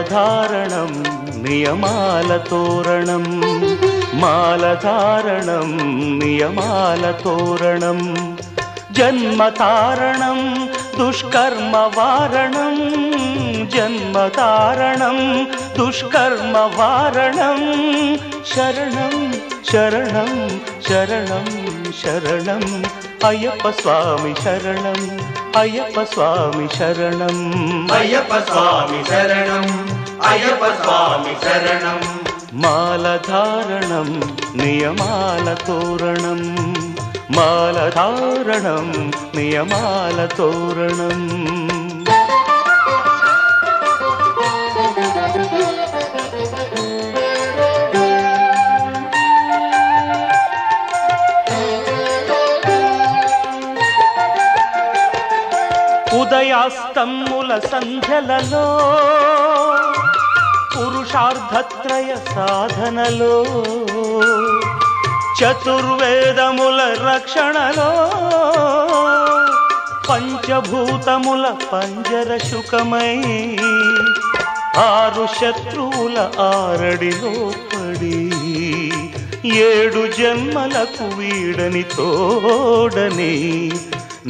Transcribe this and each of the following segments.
మాలధారణం నియమాల తోరణం, మాలధారణం నియమాల తోరణం, జన్మతారణం దుష్కర్మ వారణం, జన్మతారణం దుష్కర్మ వారణం, శరణం శరణం శరణం శరణం అయ్యప్ప స్వామి శరణం, అయ్యప్ప స్వామి శరణం, అయ్యప్ప స్వామి శరణం, అయ్యప్ప స్వామి శరణం. మాలధారణం నియమాల తోరణం, మాలధారణం నియమాల తోరణం. ఉదయాస్తముల సంధ్యలలో పురుషార్థత్రయ సాధనలో, చతుర్వేదముల రక్షణలో, పంచభూతముల పంజర శుకమై, ఆరు శత్రువుల ఆరడిలో పడి, ఏడు జన్మలకు వీడని తోడని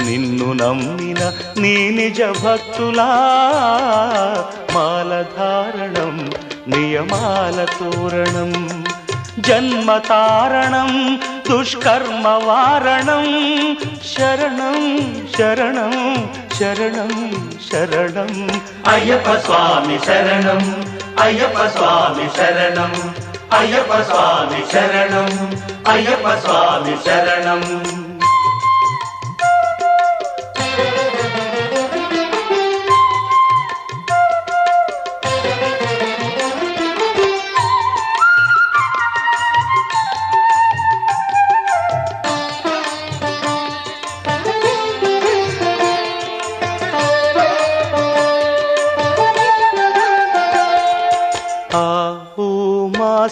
నిన్ను నమ్మిన నీ నిజ భక్తులా, మాలధారణం నియమాల తోరణం, జన్మతారణం దుష్కర్మ వారణం, శరణం శరణం శరణం శరణం అయ్యప్ప స్వామి శరణం, అయ్యప్ప స్వామి శరణం, అయ్యప్ప స్వామి శరణం, అయ్యప్ప స్వామి శరణం.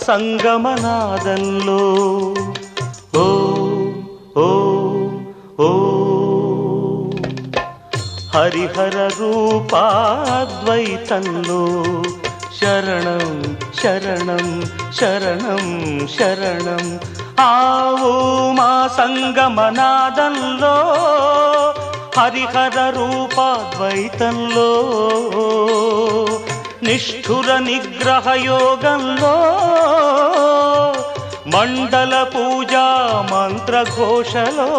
సంగమనాదంలో ఓ ఓ ఓ హరిహర రూపాద్వైతంలో, శరణం శరణం శరణం శరణం ఆ మా సంగమనాదంలో, హరిహర రూపాద్వైతంలో, నిష్ఠుర నిగ్రహ యోగంలో, మండల పూజా మంత్రఘోషలో,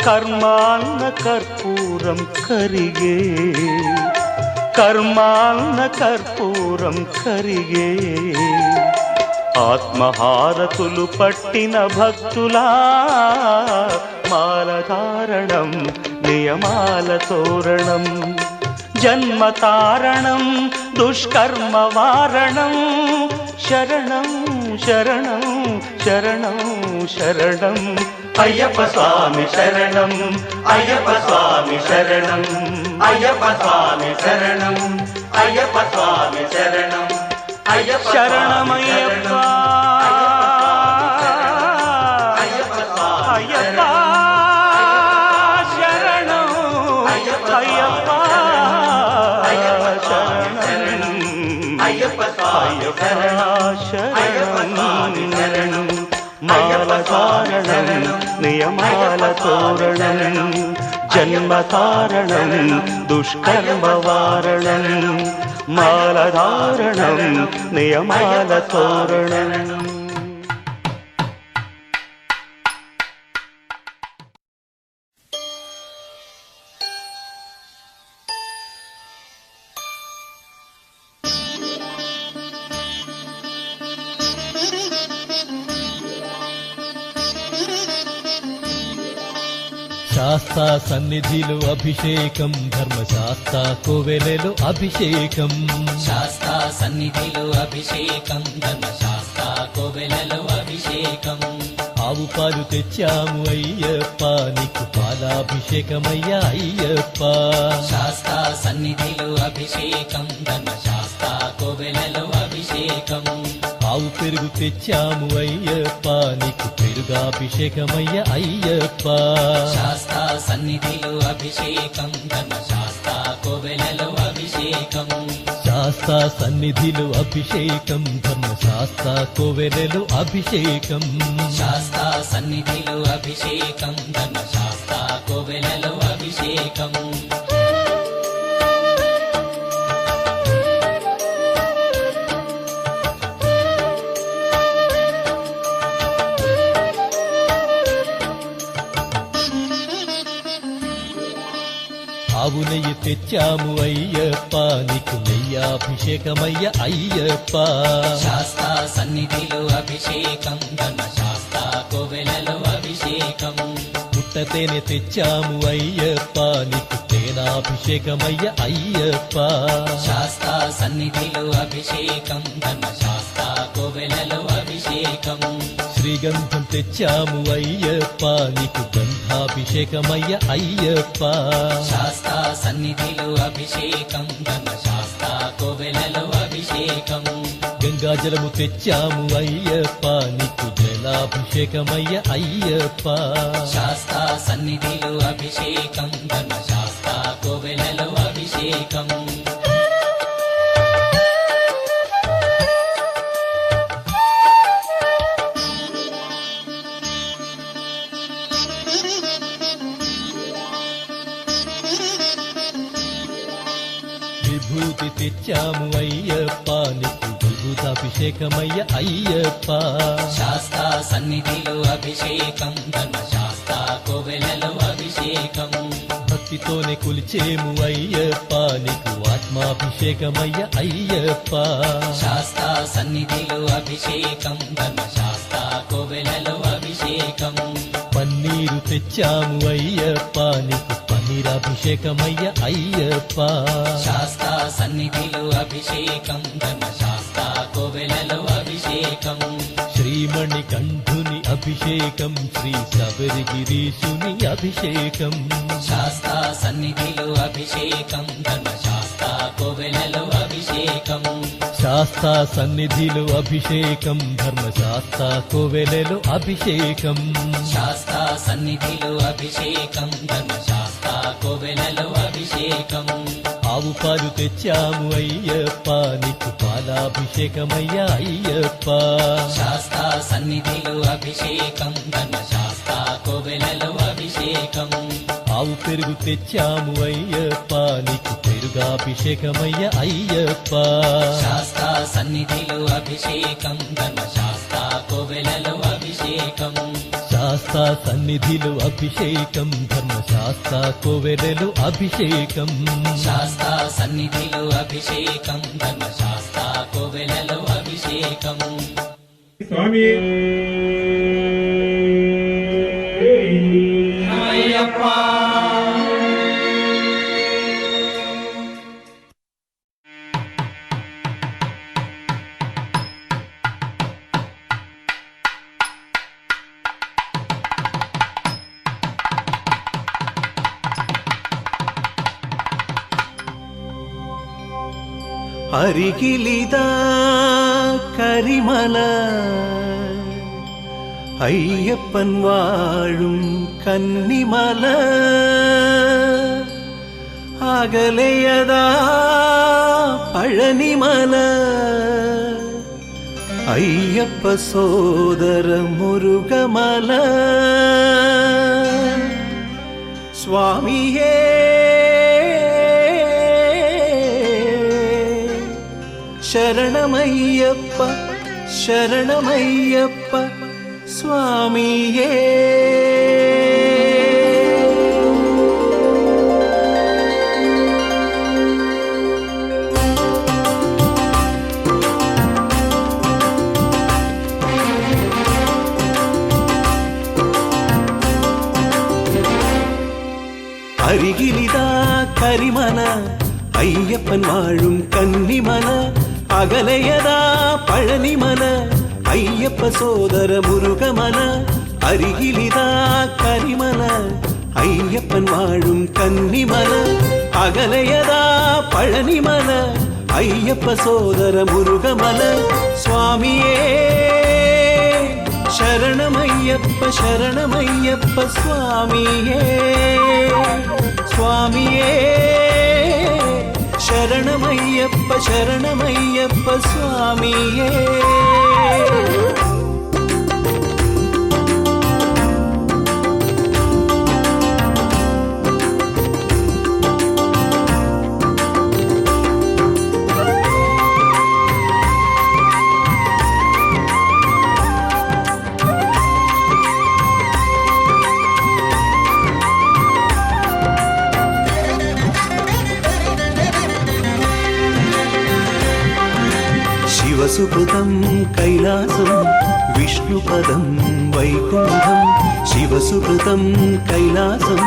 కర్మాన్న కర్పూరం కరిగే, కర్మాన్న కర్పూరం కరిగే, ఆత్మహారతులు పట్టిన భక్తులా, మాలధారణం నియమాల తోరణం, జన్మతారణం దుష్కర్మ వారణం, శరణం శరణం శరణం శరణం అయ్యప్ప స్వామి శరణం, అయ్యప్ప స్వామి శరణం, అయ్యప్ప స్వామి శరణం, అయ్యప్ప స్వామి శరణం, అయ్యప్ప శరణమయ్యప్ప అయ్యప్ప స్వామి అయ్యప్ప శరణం, అయ్యప్ప శరణం, అయ్యప్ప స్వామి శరణం, మాలధారణం నియమాల తోరణం, జన్మతారణం దుష్కర్మ వారణం, మాలధారణం నియమాల తోరణం. శాస్తా సన్నిధిలో అభిషేకం, ధర్మశాస్త్ర కోవెలలో అభిషేకం, శాస్తా సన్నిధిలో అభిషేకం, ధర్మశాస్త్ర కోవెలలో అభిషేకం. ఆవు పాలు తెచ్చాము అయ్యప్ప, నీకు పాలాభిషేకమయ్యా అయ్యప్ప. శాస్తా సన్నిధిలో అభిషేకం, ధర్మశాస్త్ర కోవెలలో అభిషేకం. ఆవు పెరుగు తెచ్చాము అయ్యప్ప, నీకు పెరుగాభిషేకమయ్య అయ్యప్ప. శాస్తా సన్నిధిలో అభిషేకం, ధర్మశాస్త్ర కోవెలలో అభిషేకం. శాస్తా సన్నిధిలో అభిషేకం ధర్మశాస్త్ర కోవెలలో అభిషేకం శాస్తా సన్నిధిలో అభిషేకం ధర్మశాస్త్ర కోవెలలో అభిషేకం ఆవు నెయ్యి తెచ్చాము అయ్యప్ప నీకు నెయ్యాభిషేకమయ్య అయ్యప్ప శాస్తా సన్నిధిలో అభిషేకం ధర్మశాస్త్ర కోవెలలో అభిషేకం పుట్టతేనె తెచ్చాము అయ్యప్ప నీకు తేనాభిషేకమయ్య అయ్యప్ప శాస్తా సన్నిధిలో అభిషేకం ధర్మశాస్త్ర కోవెలలో అభిషేకం శ్రీగంధం తెచ్చాము అయ్యప్ప నీకు గంధాభిషేకమయ్య అయ్యప్ప శాస్తా సన్నిధిలో అభిషేకం ధర్మశాస్త్ర కోవెలలో అభిషేకం గంగాజలము తెచ్చాము అయ్యప్ప నీకు జలాభిషేకమయ్య అయ్యప్ప శాస్తా సన్నిధిలో అభిషేకం ధర్మశాస్త్ర కోవెలలో అభిషేకం విభూతి తెచ్చాము అయ్యప్ప నీకు విభూతాభిషేకమయ్య అయ్యప్ప శాస్తా సన్నిధిలో అభిషేకం ధర్మశాస్త్ర కోవెలలో అభిషేకం భక్తితోనే కొలిచేము అయ్యప్ప నీకు ఆత్మాభిషేకమయ్య అయ్యప్ప శాస్తా సన్నిధిలో అభిషేకం ధర్మశాస్త్ర కోవెలలో అభిషేకం పన్నీరు తెచ్చాము అయ్యప్ప నీకు పన్నీరాభిషేకమయ్య అయ్యప్ప శాస్తా సన్నిధిలో అభిషేకం ధర్మశాస్త్ర కోవెలలో అభిషేకం శ్రీమణి కంఠుని అభిషేకం శ్రీ శబరిగిరీశుని అభిషేకం శాస్తా సన్నిధిలో అభిషేకం ధర్మశాస్త్ర కోవెలలో అభిషేకం శాస్తా సన్నిధిలో అభిషేకం ధర్మశాస్త్ర కోవెలలో అభిషేకం శాస్తా సన్నిధిలో అభిషేకం ధర్మశాస్త్ర కోవెలలో అభిషేకం ఆవు పాలు తెచ్చాము అయ్యప్ప నీకు పాలాభిషేకమయ్య అయ్యప్ప శాస్తా సన్నిధిలో అభిషేకం ధర్మశాస్త్ర కోవెలలో అభిషేకం ఆవు పెరుగు తెచ్చాము అయ్యప్ప నీకు పెరుగాభిషేకమయ్య అయ్యప్ప శాస్తా సన్నిధిలో అభిషేకం ధర్మశాస్త్ర కోవెలలో అభిషేకం శాస్తా సన్నిధిలో అభిషేకం ధర్మశాస్త్ర కోవెలలో అభిషేకం శాస్తా సన్నిధిలో అభిషేకం ధర్మశాస్త్ర కోవెలలో అభిషేకం స్వామి அருகிலிதா கரிமல ஐயப்பன் வாழும் கன்னிமல அகலையதா பழனிமல ஐயப்ப சோதர முருகமல சுவாமியே శరణమయ్యప్ప శరణమయ్యప్ప స్వామియే அருகிலிதா கரிமல ஐயப்பன் வாழும் கன்னிமல அகலையதா பழனிமல ஐயப்ப சோதர முருகமல அருகிலிதா கரிமல ஐயப்பன் வாழும் கன்னிமல அகலையதா பழனிமல ஐயப்ப சோதர முருகமல சுவாமியே శరణమయ్యప్ప శరణమయ్యప్ప స్వామియే స్వామియే శరణమయ్యప్ప శరణమయ్యప్ప స్వామియే. శివసుకృతం కైలాసం విష్ణుపదం వైకుంఠం. శివసుకృతం కైలాసం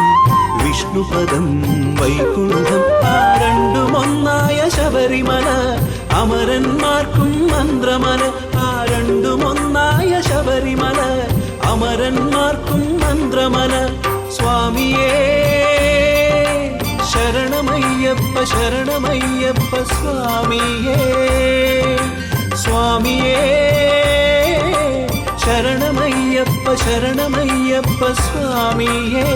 విష్ణుపదం వైకుంఠం. ആ രണ്ടു ഒന്നായ ശബരിമല അമരന്മാർക്കും മന്ത്രമല. ആ രണ്ടും ഒന്നായ ശബരിമല അമരന്മാർക്കും മന്ത്രമല. സ്വാമിയേ ശരണമയ്യപ്പ ശരണമയ്യപ്പ സ്വാമിയേ. സ്വാമിയേ ശരണമയ്യപ്പ ശരണമയ്യപ്പ സ്വാമിയേ.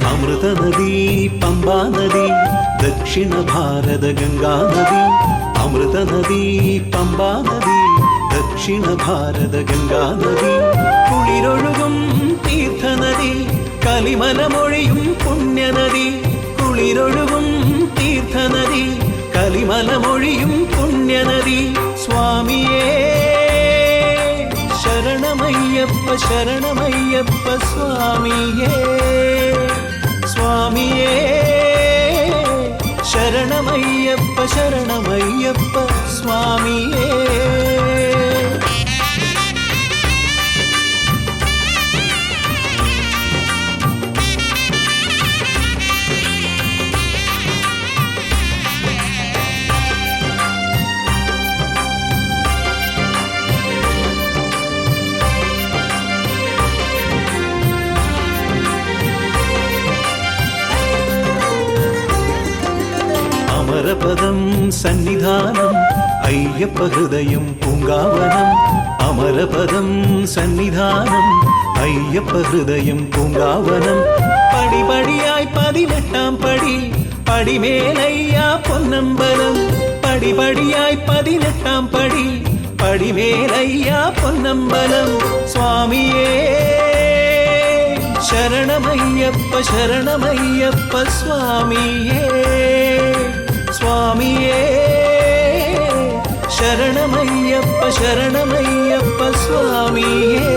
ಅಮೃತ ನದಿ ಪಂಬಾ ನದಿ ದಕ್ಷಿಣ ಭಾರತ ಗಂಗಾ ನದಿ. ಅಮೃತ ನದಿ പമ്പാ നദി ദക്ഷിണ ഭാരത ഗംഗാ നദി. കുളിരൊഴുകും തീർത്ഥനദി കലിമലമൊഴിയും പുണ്യനദി. കുളിരൊഴുകും തീർത്ഥനദി കലിമലമൊഴിയും പുണ്യനദി. സ്വാമിയേ ശരണമയ്യപ്പ ശരണമയ്യപ്പ സ്വാമിയേ. സ്വാമിയേ ശരണമയ്യപ്പ ശരണമയ്യപ്പ സ്വാമിയേ. അമരപദം സന്നിധാനം അയ്യപ്പ ഹൃദയം പൂങ്കാവനം. അമരപദം സന്നിധാനം അയ്യപ്പ ഹൃദയം പൂങ്കാവനം. പടിപടിയായി 18 പടി പടിമേലയ്യ പൊന്നമ്പലം. പടിപടിയായി 18 പടി പടിമേലയ്യ പൊന്നമ്പലം. സ്വാമിയേ ശരണമയ്യപ്പ ശരണമയ്യപ്പ സ്വാമിയേ. സ്വാമിയേ ശരണമയ്യപ്പ ശരണമയ്യപ്പ സ്വാമിയേ.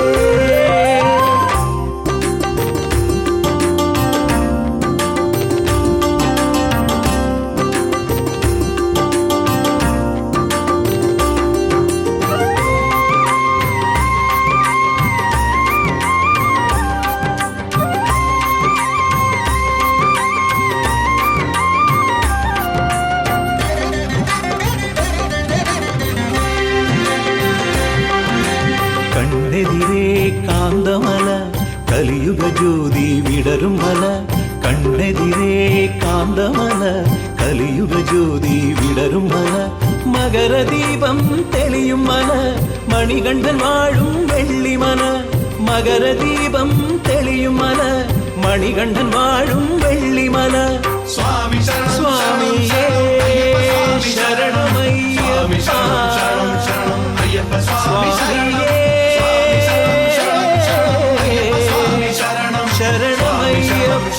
കണ്ണെതിരെ കാന്തമല കലിയുഗ ജ്യോതി വിടരും മല. കണ്ണെതിരെ കാന്തമല കലിയുഗ ജ്യോതി വിടരും മല. മകരദീപം തെളിയും മല മണികണ്ഠൻ വാഴും വെള്ളിമല. മകരദീപം തെളിയും മല മണികണ്ഠൻ വാഴും വെള്ളിമല. സ്വാമിയേ ശരണമയ്യപ്പ സ്വാമിയേ ശരണമയ്യപ്പ.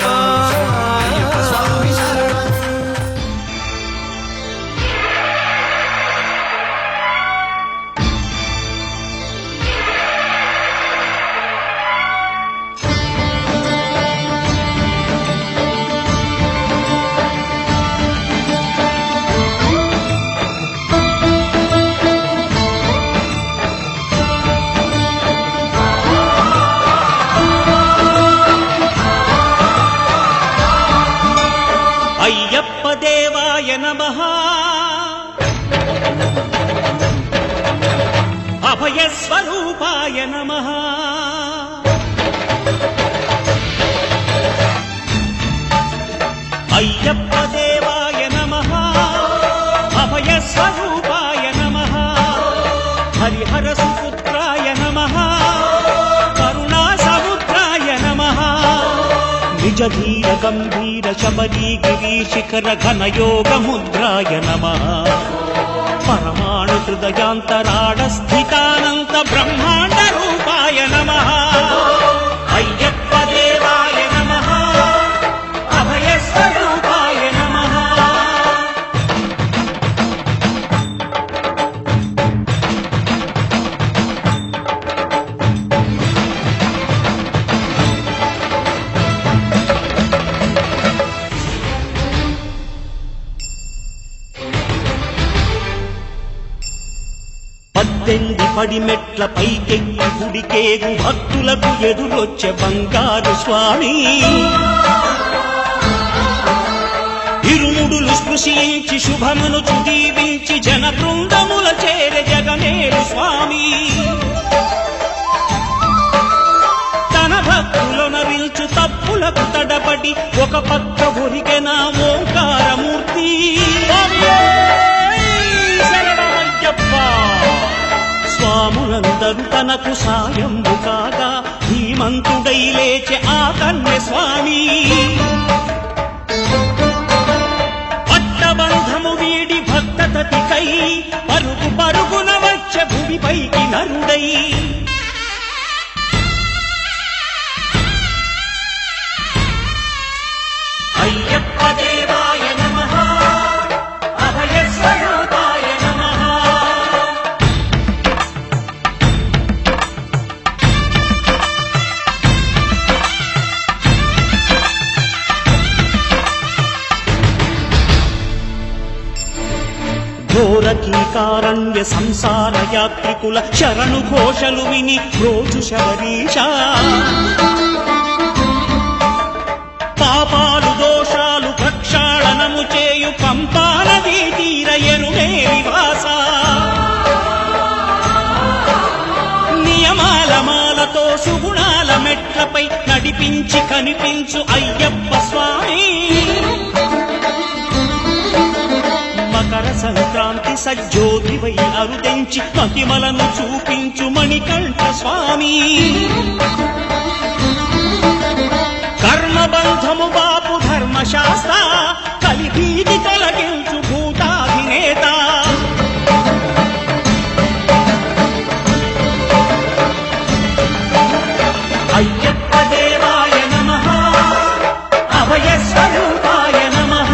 అభయస్వరూపాయ నమః. అయ్యప్ప దేవాయ నమః. అభయస్వరూపాయ నమః. హరిహర సుపుత్రాయ నమః. కరుణా సముద్రాయ నమః. నిజ ధీర గంభీర శబరీ గిరీ శిఖర ఘనయోగ ముద్రాయ నమః. పరమాణు హృదయాంతరాడ స్థితానంత బ్రహ్మాండ రూపాయ నమః. అయ్యప్ప దేవాయ నమః. అభయస్వరూపాయ నమః. పద్దెనిమిది పడిమెట్ల పైకెక్కి గుడికేగు భక్తులకు ఎదురొచ్చే బంగారు స్వామి. ఇరుముడులు స్పృశించి శుభమును దీవించి జన బృందముల చేర జగమేరు స్వామి. తన భక్తులను విల్చు తప్పులకు తడబడి ఒక పక్క ఒరిగెన ఓంకారమూర్తి. స్వాములందరూ తనకు సాయంబు కాగా ధీమంతుడై లేచె ఆ కన్య స్వామి. పట్టబంధము వీడి భక్తతతికై పరుగు పరుగున వచ్చే భూమిపైకి నరుడై. అయ్యప్ప దేవాయ నమః. అభయస్వరూపాయ నమః. ఘోరకీకారణ్య సంసార యాత్రికుల శరణు ఘోషలు విని రోజు శబరీష. పాపాలు దోషాలు ప్రక్షాళనము చేయు పంపా నదీ తీర ఎరుమే నివాస. నియమాల మాలతో సుగుణాల మెట్లపై నడిపించి కనిపించు అయ్యప్ప స్వామి. మకర సంక్రాంతి సజ్జోతివై అరుదెంచి మహిమలను చూపించు మణికంఠ స్వామి. కర్మబంధము బాపు ధర్మశాస్త్ర కలిభీతి తొలగించు భూతాధినేత. అయ్యప్ప దేవాయ నమః. అభయస్వరూపాయ నమః.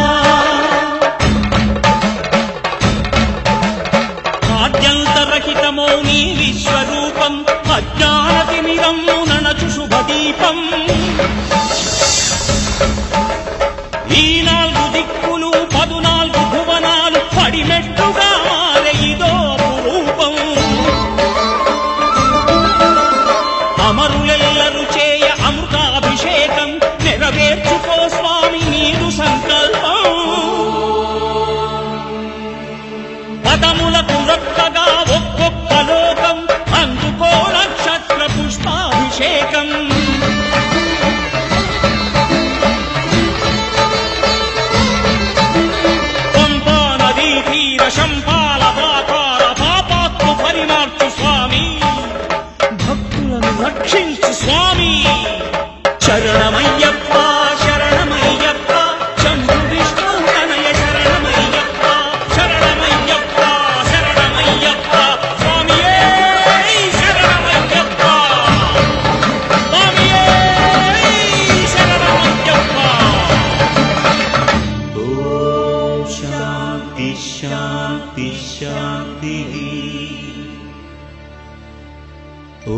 ఆద్యంతరహితమో నీ విశ్వరూపం అజ్ఞానతిమిరము ననచు శుభదీపం. ఈ 4 దిక్కులు 14 భువనాలు పడిమెట్టుగా మారే ఇదో రూపం. అమరులెల్లరు చేయ అమృతాభిషేకం నెరవేర్చుకో స్వామి నీరు సంకల్పం. పదములకు రొక్కగా ఒక్కొక్క లోకం అందుకో నక్షత్ర పుష్పాభిషేకం. పంపా నదీ తీర శంపాల పాతాల పాపాత్ము పరిమార్చు స్వామి. భక్తులను రక్షించు స్వామి. శరణమయ్యప్ప శరణమయ్యప్ప శంభు విష్ణు తనయ శరణమయ్యప్ప. శరణమయ్యప్ప శరణమయ్యప్ప స్వామియే శరణమయ్యప్ప. స్వామియే శరణమయ్యప్ప. ఓం శాంతి శాంతి శాంతి.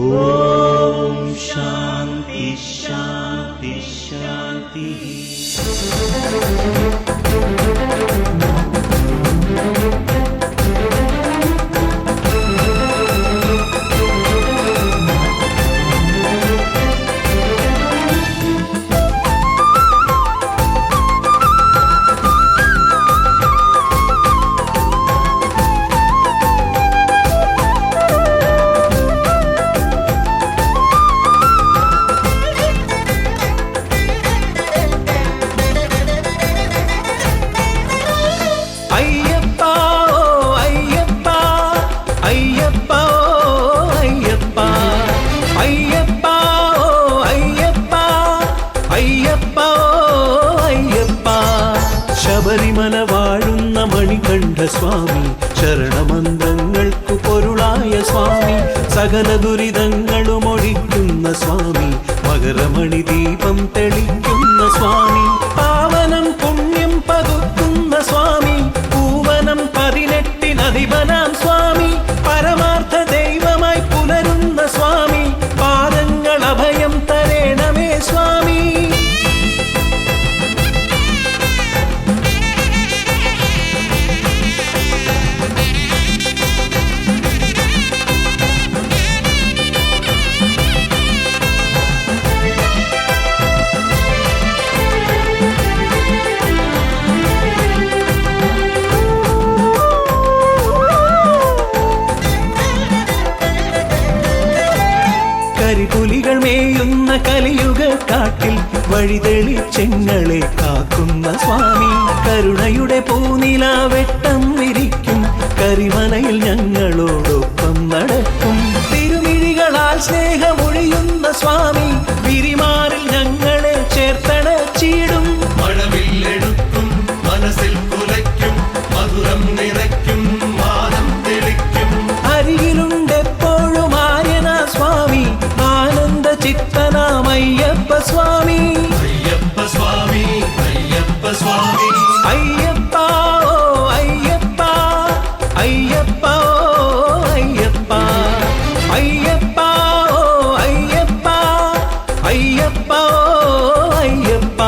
ఓం శాంతి శాంతి శాంతి. സ്വാമി ശരണമന്ത്രങ്ങൾക്കു പൊരുളായ സ്വാമി സകല ദുരിതങ്ങളും ഒഴിക്കുന്ന സ്വാമി മകരമണി ദീപം തെളിക്കുന്ന സ്വാമി പാവനം പുണ്യം പകുക്കുന്ന സ്വാമി പൂവനം 18 സ്വാമി പരമാർത്ഥ ദൈവമായി പുലരുന്ന സ്വാമി പാദങ്ങൾ അഭയം തരേണമേ സ്വാമി. കരിപുലികൾ മേയുന്ന കലിയുഗ കാട്ടിൽ വഴിതെളിച്ചെങ്ങളെ കാക്കുന്ന സ്വാമി കരുണയുടെ പൂനിലാവെട്ടം വിരിക്കും കരിമലയിൽ ഞങ്ങളോടൊപ്പം നടക്കും തിരുമിഴികളാൽ സ്നേഹമൊഴിയുന്ന സ്വാമി പിരിമാറിൽ ഞങ്ങളെ ചേർത്തണച്ചിടും മഴവില്ലെടുക്കും മനസ്സിൽ കുലയ്ക്കും മധുരം നിറയ്ക്കും മാനം തെളിക്കും അരികിലുണ്ടെപ്പോഴും ആര്യന സ്വാമി ആനന്ദ ചിത്തനാമയ്യപ്പ സ്വാമി അയ്യപ്പ സ്വാമി അയ്യപ്പ സ്വാമി അയ്യപ്പ ഓ അയ്യപ്പ അയ്യപ്പ ഓ അയ്യപ്പ അയ്യപ്പ ഓ അയ്യപ്പ അയ്യപ്പ ഓ അയ്യപ്പ.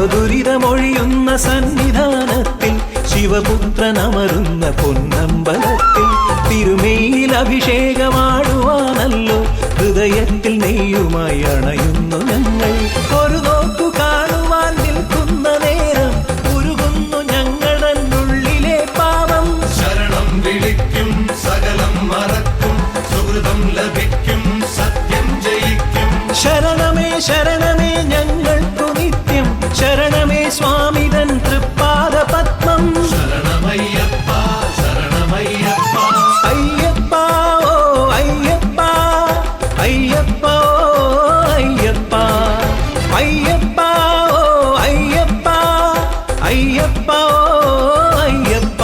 ഭവദുരിതമൊഴിയുന്ന സന്നിധാനത്തിൽ ശിവപുത്രനമരുന്ന പൊന്നമ്പലത്തിൽ തിരുമേയിൽ അഭിഷേകമാടുവാനല്ലോ ഹൃദയത്തിൽ നെയ്യുമായി അണയുന്നു ഞങ്ങൾ ഒരു നോക്കു കാണുവാൻ നിൽക്കുന്ന നേരം ഉരുകുന്നു ഞങ്ങളുള്ളിലെ പാപം ശരണം വിളിക്കും സകലം മറക്കും സുഹൃതം ലഭിക്കും സത്യം ജയിക്കും ശരണമേ ശരണമേ ഞങ്ങൾക്കു നിത്യം ശരണമേ സ്വാമിതൻ തൃപ്പാദ പത്മം ശരണമയ്യപ്പ ശരണമയ്യപ്പ അയ്യപ്പ ഓ അയ്യപ്പ അയ്യപ്പ ഓ അയ്യപ്പ അയ്യപ്പ ഓ അയ്യപ്പ അയ്യപ്പ ഓ അയ്യപ്പ.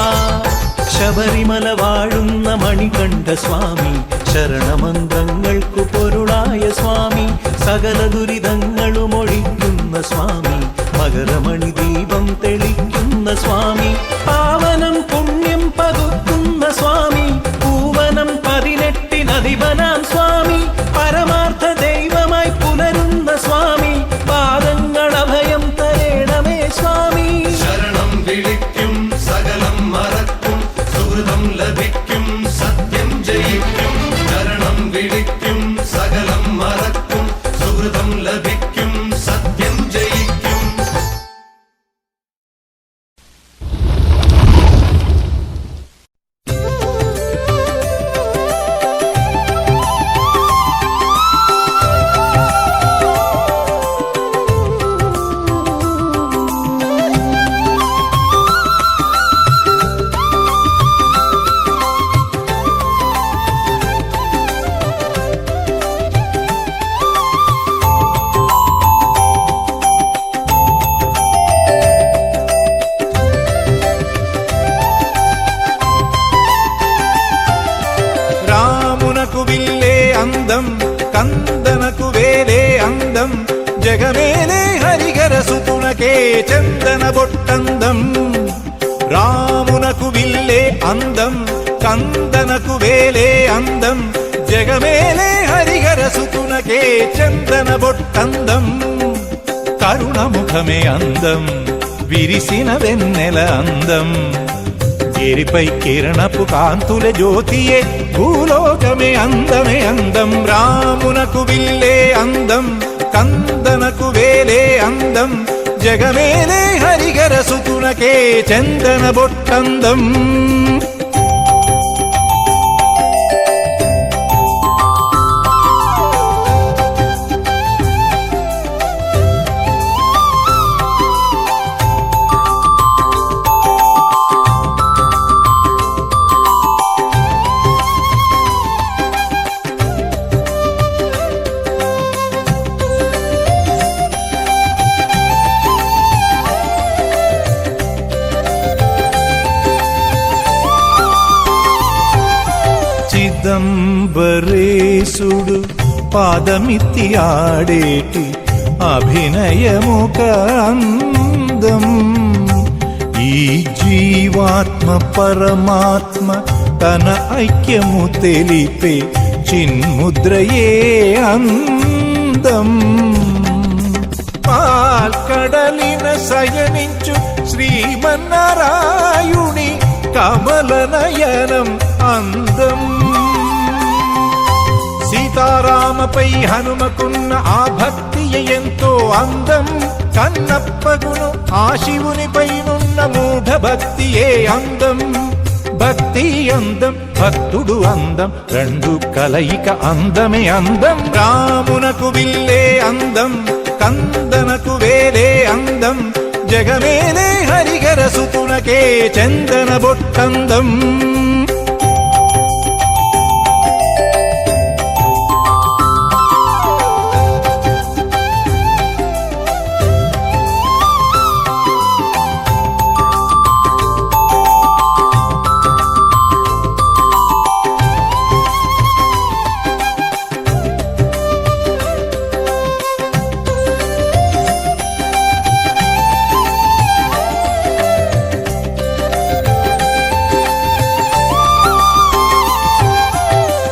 ശബരിമല വാഴുന്ന മണികണ്ഠ സ്വാമി ശരണമന്ത്രങ്ങൾക്കു പൊരുളായ സ്വാമി സകല ദുരിതങ്ങളും ഒഴിക്കുന്ന സ്വാമി മകരമണി ദീപം തെളിക്കുന്ന സ്വാമി പാവനം പുണ്യം പകുക്കുന്ന സ്വാമി പൂവനം 18 സ്വാമി പരമാർത്ഥ ദൈവമായി പുലരുന്ന സ്വാമി പാദങ്ങൾ അഭയം തരേണമേ സ്വാമി. ശരണം വിളിക്കും സകലം മറക്കും സുഹൃതം ലഭിക്കും സത്യം ജയിക്കും ശരണം വിളിക്കും സകലം മറക്കും സുഹൃതം ലഭിക്കും സത്യം ജയിക്കും. అందం కందనకు వేలే అందం జగమేలే హరిహర సుతునకే చందన బొట్టందం రామునకు విల్లే అందం కందనకు వేలే అందం జగమేలే హరిహర సుతునకే చందన బొట్టందం కరుణముఖమే అందం విరిసిన వెన్నెల అందం గిరిపై కిరణపు కాంతుల జ్యోతియే భూలోకమే అందమే అందం రామునకు విల్లే అందం కందనకు వేలే అందం జగమేలే హరిగర సుతునకే చందన బొట్టందం చిదంబరేశుడు పాదమిత్తి ఆడేటి అభినయముక అందం ఈ జీవాత్మ పరమాత్మ తన ఐక్యము తెలిపే చిన్ముద్రయే అందం పాల్కడలిన శయనించు శ్రీమన్నారాయుని కమలనయనం అందం సీతారామపై హనుమకున్న ఆ భక్తియే ఎంతో అందం కన్నప్పగును ఆ శివునిపైనున్న మూఢ భక్తియే అందం భక్తి అందం భక్తుడు అందం రెండు కలయిక అందమే అందం రామునకు విల్లే అందం కందనకు వేలే అందం జగమేలే హరిగర సుతునకే చందన బొట్టందం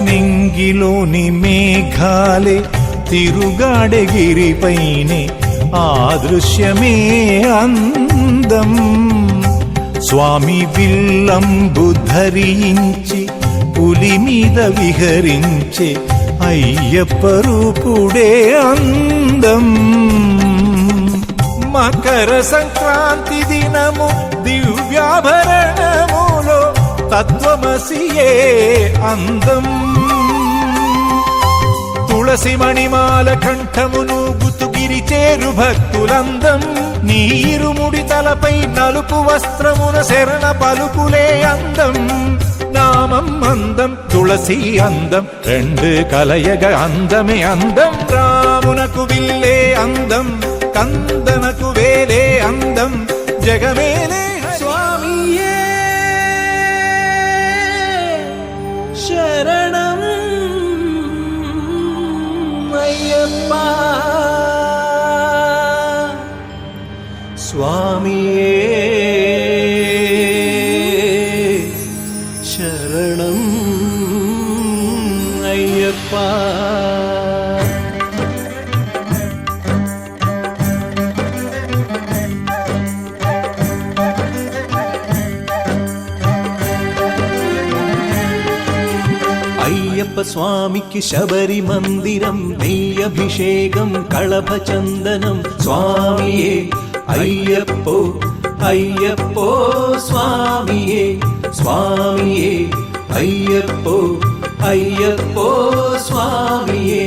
నింగిలోని మేఘాలే తిరుగాడగిరిపైనే ఆ దృశ్యమే అందం స్వామి విల్లంబు ధరించి పులి మీద విహరించే అయ్యప్ప రూపుడే అందం మకర సంక్రాంతి దినము దివ్యాభరణములో తత్వమసియే అందం తులసి మణిమాల కంఠమును గుతుగిరి చేరు భక్తులందం నీరుముడి తలపై నలుపు వస్త్రమున శరణ పలుకులే అందం నామం అందం తులసి అందం రెండు కలయగ అందమే అందం రామునకు విల్లే అందం కందనకు వేలే అందం జగమేలే స్వామియే శరణం అయ్యప్ప స్వామియే శరణం అయ్యప్ప అయ్యప్ప స్వామికి శబరి మందిరం నెయ్యభిషేకం కళభ చందనం స్వామియే అయ్యప్పో అయ్యప్పో స్వామియే స్వామియే అయ్యప్పో అయ్యప్పో స్వామియే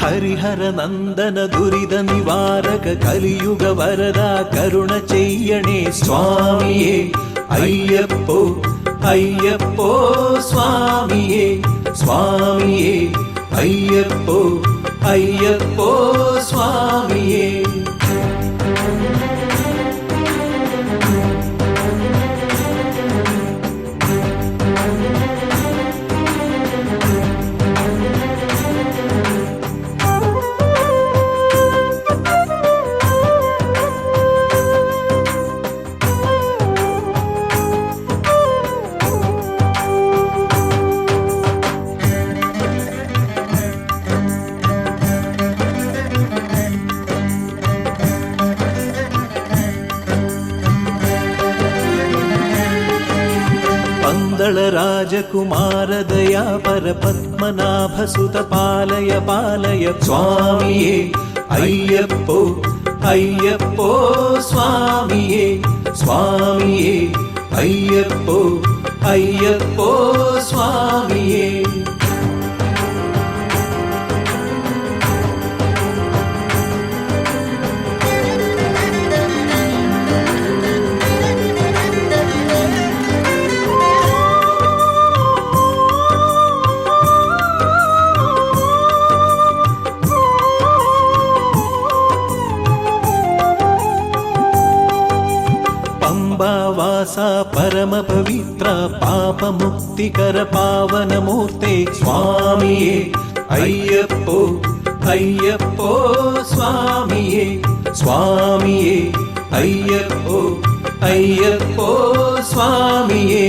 హరిహర నందన దురిద నివారక కలియుగ వరద కరుణ చెయ్యణే స్వామియే అయ్యప్పో అయ్యప్పో స్వామియే స్వామియే అయ్యప్పో అయ్యప్పో స్వామియే రాజకుమార దయాపర పద్మనాభసుత పాలయ పాలయ స్వామియే అయ్యప్పో అయ్యప్పో స్వామియే స్వామియే అయ్యప్పో అయ్యప్పో స్వామియే. పంబావాసా పరమ పవిత్ర పాప ముక్తికర పావనమూర్తే స్వామియే అయ్యప్పో అయ్యప్పో స్వామియే స్వామియే అయ్యప్పో అయ్యప్పో స్వామియే.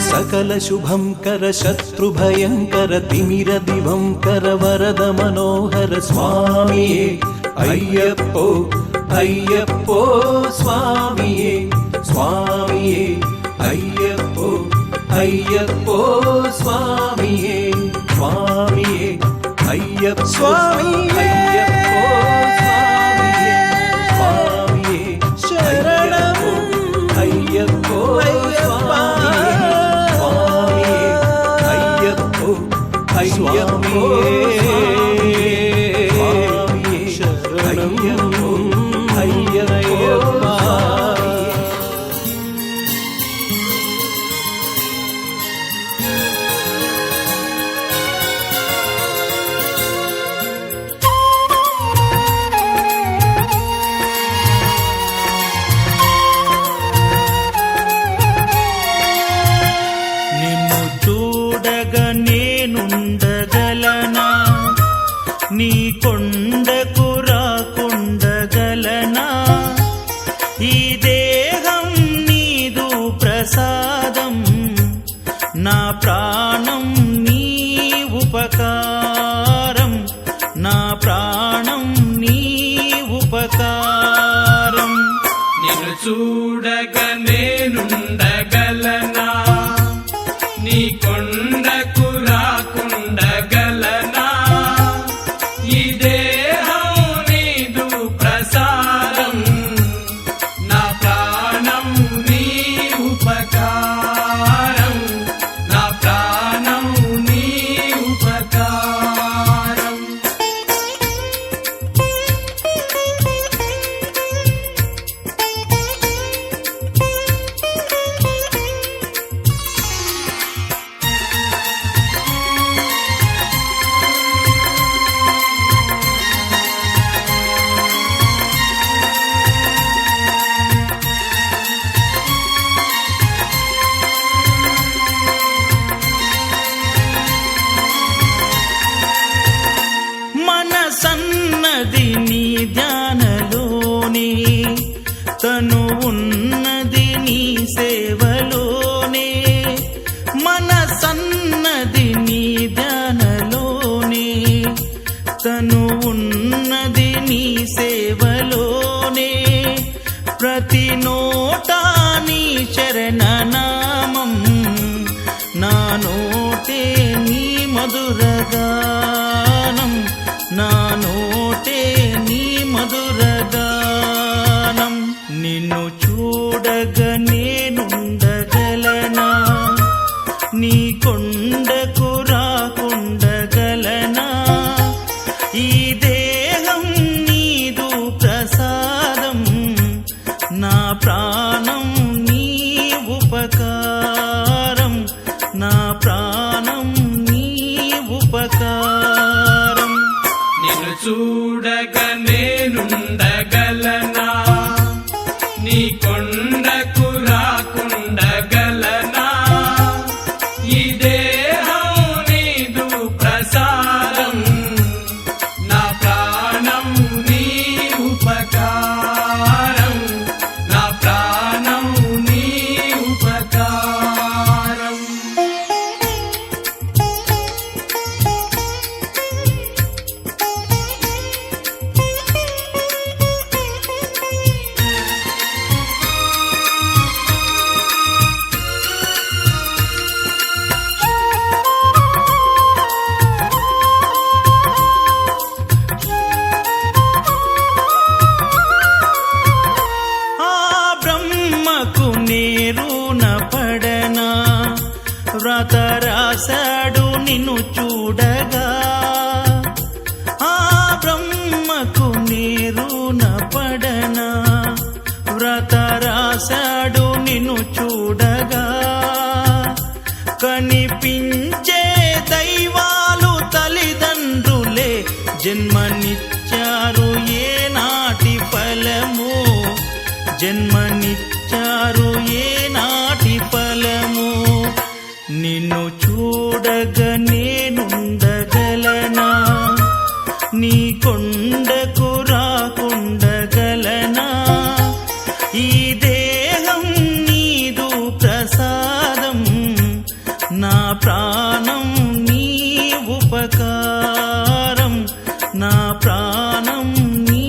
సకల శుభం కర శత్రు భయంకర తిమిర దివం కర వరద మనోహర స్వామియే అయ్యప్పో అయ్యప్పో స్వామియే స్వామియే అయ్యప్పో అయ్యప్పో స్వామియే స్వామియే అయ్యప్ప స్వామియే అయ్యప్పో స్వామియే స్వామియే శరణము అయ్యప్పో అయ్యప్పో శరణం అయ్యప్ప. నిన్ను చూడగా నేనుండగలనా నీ కొండకు రాకుండగలనా ఈ దేహం నీదు ప్రసాదం నా ప్రాణం నీ ఉపకారం నా ప్రాణం నీ ఉపకారం. నిన్ను చూడగా నేనుండగలనా నీ కొండకు రాకుండగలనా ఈ దేహం నీదు ప్రసాదం నా ప్రాణం నీ ఉపకారం నా ప్రాణం నీ ఉపకారం. మనసన్నది నీ ధ్యానలోనే తను ఉన్నది నీ సేవలోనే మనసన్నది నీ ధ్యానలోనే తను ఉన్నది నీ సేవలోనే ప్రతి నోటా నీ శరణనామం నా నోటే నీ మధురగానం నా నోటే నీ మధురగానం. నిన్ను చూడగా నేనుండగలనా నీ కొండకు రాకుండగలనా ఈ దేహం నీదు ప్రసాదం నా ప్రాణం నీ ఉపకారం నా ప్రాణం నీ ఉపకారం. నిన్ను చూడగా నేనుండగలనా నీ కొండకు రాకుండగలనా ఈ దేహం నీదు ప్రసాదం నా ప్రాణం నీ ఉపకారం నా ప్రాణం నీ ఉపకారం ఆ బ్రహ్మకు నేరున పడనా వ్రత రాశాడు నిన్ను చూడగా ఆ బ్రహ్మకు నేరున పడనా వ్రత రాశాడు నిన్ను చూడగా కనిపించే దైవాలు తల్లిదండ్రులే జన్మనిచ్చారు ఏనాటి ఫలము జన్మనిచ్చారు ఏనాటి ఫలము నిన్ను చూడగా నేనుండగలనా నీ కొండకు రాకుండగలనా ఈ దేహం నీదు ప్రసాదం నా ప్రాణం నీ ఉపకారం నా ప్రాణం నీ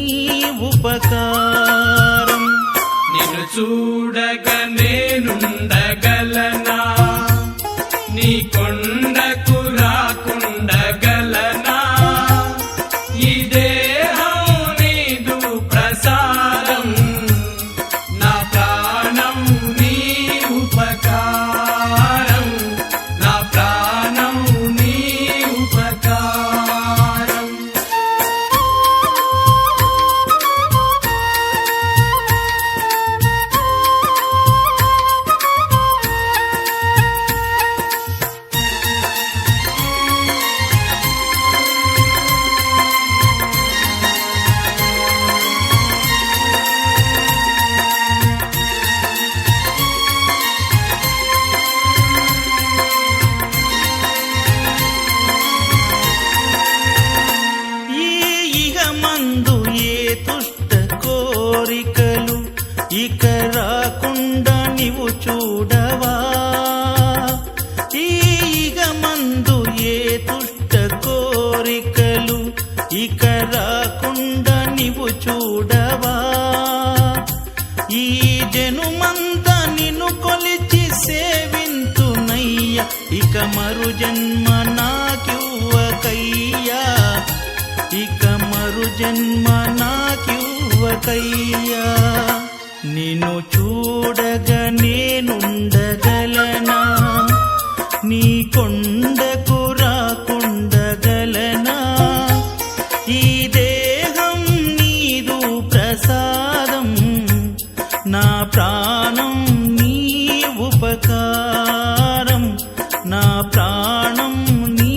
ఉపకారం నిన్ను చూడగా నేనుండగలనా నీ కొండకు రాకుండగలనా ఈ దేహం నీదు ప్రసాదం నా ప్రాణం నీ ఉపకారం నా ప్రాణం నీ ఉపకారం ఈ ఇహమందు ఏ తుష్ట కోరికలు ఇక రాకుండా నీవు చూడవా ఈ ఇహమందు ఏ తుష్ట కోరికలు ఇక రాకుండా నీవు చూడవా ఈ జనుమంతా నిన్ను కొలిచి సేవింతునయ్య ఇక మరు జన్మ నాకివ్వకయ్యా ఇక మరు జన్మ నాకివ్వకయ్యా నిన్ను చూడగా నేనుండగలనా నీ కొండకు రాకుండగలనా ఈ దేహం నీదు ప్రసాదం నా ప్రాణం నీ ఉపకారం నా ప్రాణం నీ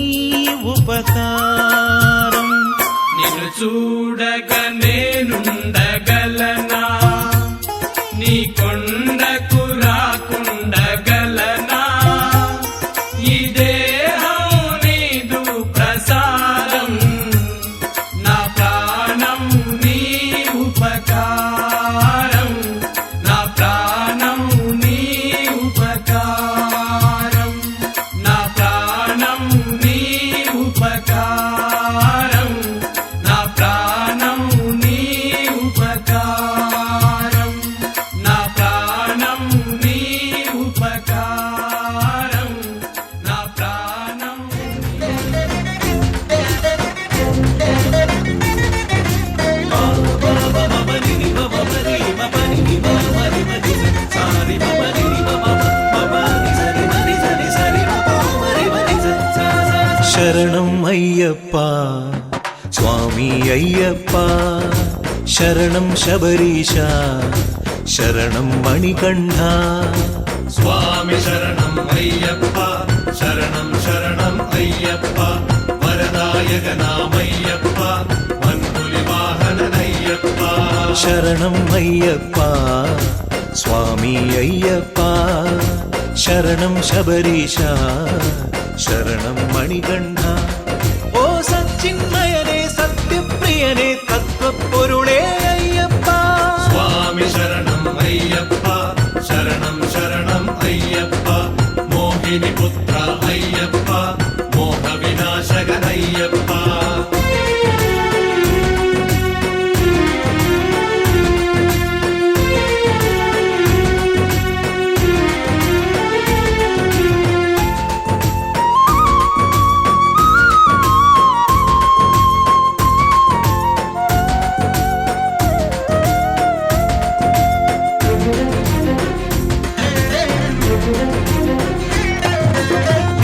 ఉపకారం నిన్ను చూడగా నేనుండగలనా నీ కొండకు రాకుండగలనా ఈ దేహం నీదు ప్రసాదం నా ప్రాణం నీ ఉపకారం నా ప్రాణం నీ ఉపకారం నా ప్రాణం నీ ఉపకారం నా ప్రాణం నీ ఉపకారం నా ప్రాణం నీ ఉపకారం నా ప్రాణం శరణం అయ్యప్ప స్వామి అయ్యప్ప శరణం శబరీశ శరణం మణికంఠ స్వామి శరణం అయ్యప్ప శరణం శరణం అయ్యప్ప వరదాయక నామయ్యప్ప మన్పులి వాహననయ్యప్ప శరణం అయ్యప్ప స్వామి అయ్యప్ప శరణం శబరీశ శరణం మణికంఠ ఓ సచ్చిన్మయనే సత్యప్రియనే తత్వపొరుళే అయ్యప్ప స్వామి శరణం అయ్యప్ప శరణం శరణం అయ్యప్ప మోహిని పుత్ర అయ్యప్ప మోహ వినాశక అయ్యప్ప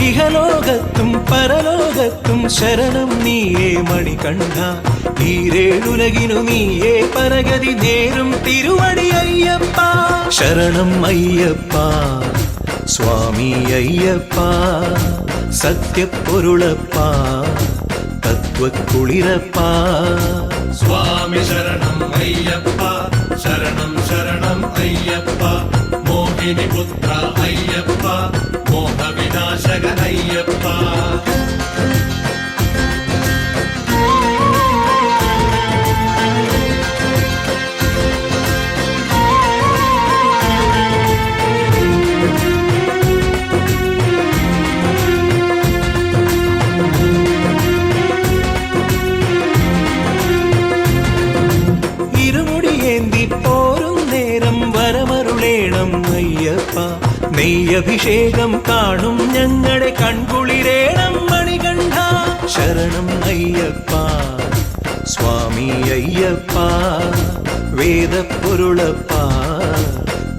ഇഹലോകത്തും പരലോകത്തും ശരണം നീയേ മണികണ്ഠ ഈരേഴുലകിനു നീയേ പരഗതി നേരും തിരുവടി അയ്യപ്പ ശരണം അയ്യപ്പ സ്വാമി അയ്യപ്പ സത്യപ്പൊരുളപ്പ തത്വക്കുളിരപ്പ స్వామి శరణం అయ్యప్ప శరణం శరణం అయ్యప్ప మోహిని పుత్ర అయ్యప్ప మోహ వినాశక అయ్యప్ప ഇരുമുടിയേന്തി പോരും നേരം വരമരുളേണം അയ്യപ്പ നെയ്യഭിഷേകം കാണും ഞങ്ങളുടെ കൺകുളിരേണം മണികണ്ഠ ശരണം അയ്യപ്പ സ്വാമി അയ്യപ്പ വേദപ്പൊരുളപ്പ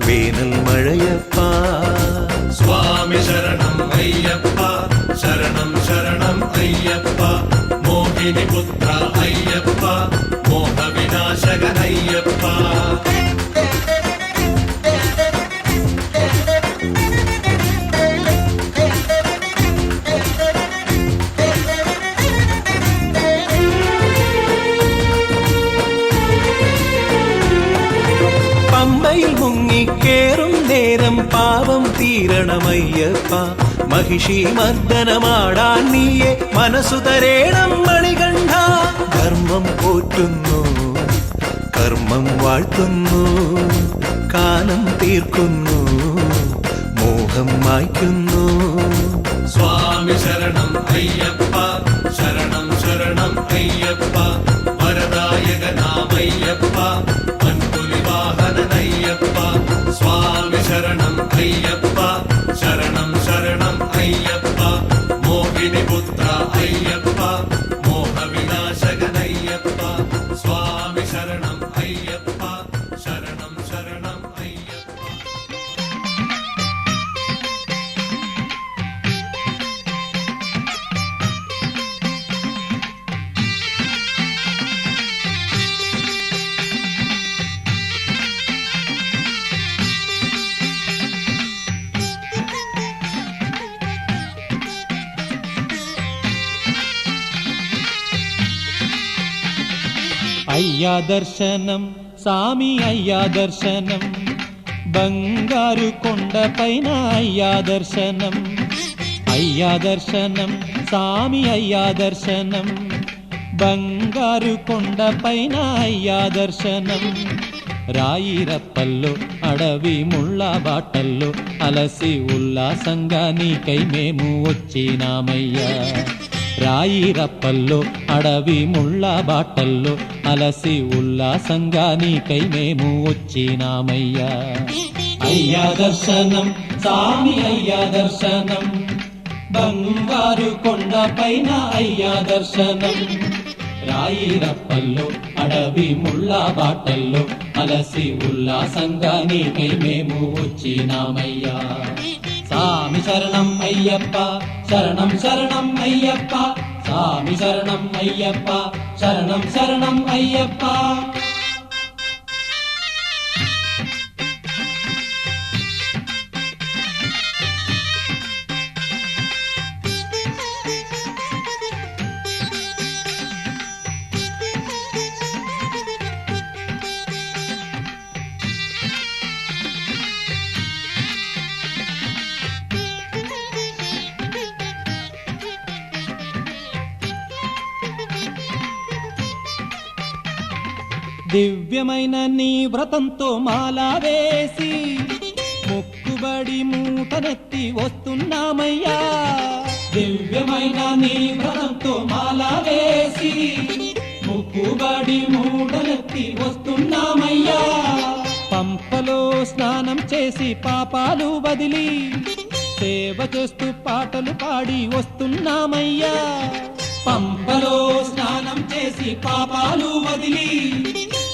വേനൽ മഴയപ്പ స్వామి శరణం అయ్యప్ప శరణం శరణం అయ్యప్ప మోహిని పుత్ర అయ్యప్ప మోహ వినాశక అయ్యప్ప പമ്പയിൽ മുങ്ങിക്കേറും നേരം പാവം തീരണമയ്യപ്പ മഹിഷി മർദ്ദനമാടാൻ നീയെ മനസ്സു തരേണം മണികണ്ഠ ധർമ്മം പോറ്റുന്നു കർമ്മം വാഴ്ത്തുന്നു കാലം തീർക്കുന്നു മോഹം മായ്ക്കുന്നു స్వామి శరణం అయ్యప్ప శరణం శరణం అయ్యప్ప వరదాయక నామయ్యప్ప మన్పులి వాహననయ్యప్ప స్వామి శరణం అయ్యప్ప శరణం శరణం అయ్యప్ప మోహిని పుత్ర అయ్యప్ప మోహ వినాశకనయ్యప్ప స్వామి శరణం అయ్యప్ప శరణం శరణం అయ్యప్ప అయ్యా దర్శనం సామి అయ్యా దర్శనం బంగారు కొండపైన అయ్యా దర్శనం అయ్యా దర్శనం సామి అయ్యా దర్శనం బంగారు కొండపైన అయ్యా దర్శనం రాయిరప్పల్లో అడవి ముళ్ళ బాటల్లో అలసి ఉల్లాసంగా నీకై మేము వచ్చినామయ్యా రాయిరప్పల్లో అడవి ముళ్ళ బాటల్లో అలసి ఉల్లాసంగా నీకై మేము వచ్చినామయ్యా అయ్యా దర్శనం సామి అయ్యా దర్శనం బంగారు కొండపైన అయ్యా దర్శనం రాయిరప్పల్లో అడవి ముళ్ళ బాటల్లో అలసి ఉల్లాసంగా నీకై మేము వచ్చినామయ్యా సామి శరణం అయ్యప్ప శరణం శరణం అయ్యప్ప సామి శరణం అయ్యప్ప శరణం శరణం అయ్యప్ప దివ్యమైన నీ వ్రతంతో మాలా వేసి మొక్కుబడి మూటనెత్తి వస్తున్నామయ్యా. దివ్యమైన నీ వ్రతంతో మాలా వేసి మొక్కుబడి మూటనెత్తి వస్తున్నామయ్యా. పంపలో స్నానం చేసి పాపాలు వదిలి సేవ చేస్తూ పాటలు పాడి వస్తున్నామయ్యా. పంపలో స్నానం చేసి పాపాలు వదిలి